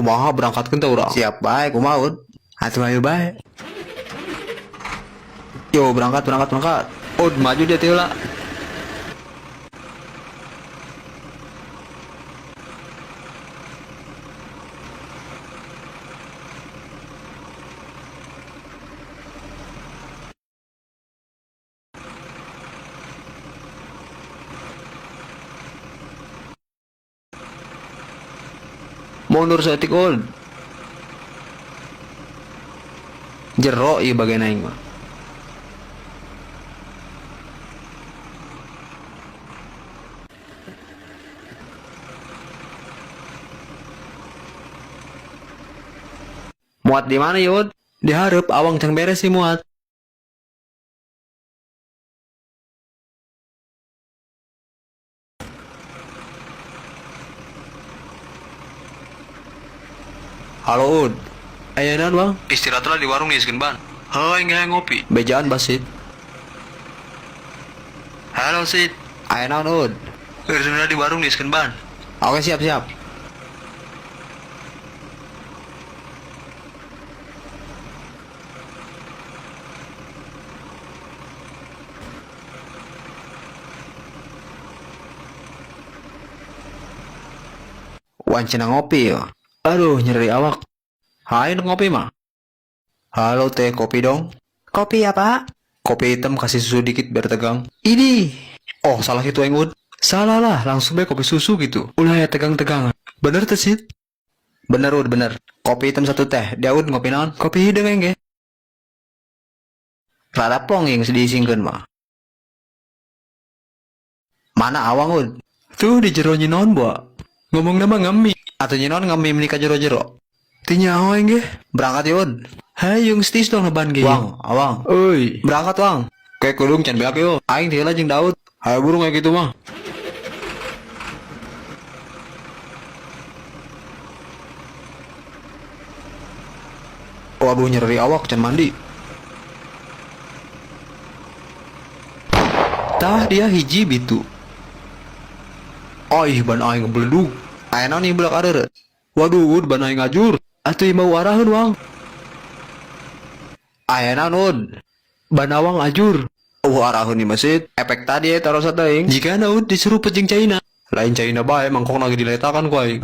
kumaha berangkat teh urang. Siap baik, kumaha ud. Atuh ayo baik. Yo berangkat. Ud maju dia teh lah. Mundur setik ud. Jero ieu bagian aing mah. Muat di mana yud? Diharap awang cang beres sih muat. Halo ud. Ayeuna bang. Istirahat lah di warung nih ban. Heuh enggak ngopi. Bejaan basit. Halo Sid. Ayeuna ud. Sudah di warung nih ban. Oke siap. Wancina ngopi ya. Aduh nyeri awak. Hai ngopi mah. Halo teh kopi dong. Kopi ya pak? Kopi hitam kasih susu dikit biar tegang. Ini. Oh salah itu yang ud. Salah lah langsung bae kopi susu gitu. Ulah ya tegang-tegangan. Bener tuh Sid. Bener ud bener. Kopi hitam satu teh. Dia ud ngopi naon? Kopi hidung enggak. Rada plong yang sedih singkeun mah. Mana awang ud? Tuh di jero nyinon buat. Ngomong nama ngami. Atau nyenon ngami menikah jero-jero. Tinya awa enggak. Berangkat ya ud. Hayung stis dong leban ge. Wang, awang. Oi. Berangkat wang. Kayak kudung can beak yo. Aing tiela jeung Daud. Hayo burung kayak gitu mah. Waduh nyeri awak can mandi. Tah dia hiji bitu. Aih ban aing ngebledug. Ayeuna nih bulak areureuh. Waduh ban aing ngajur. Atuh mau araheun wang. Ayeuna ud. Ban awang ajur. Araheun di masjid. Efek tadi taros teuing. Jika naud disuruh pejeng China. Lain China bae mangkok lagi diletakan ku aing.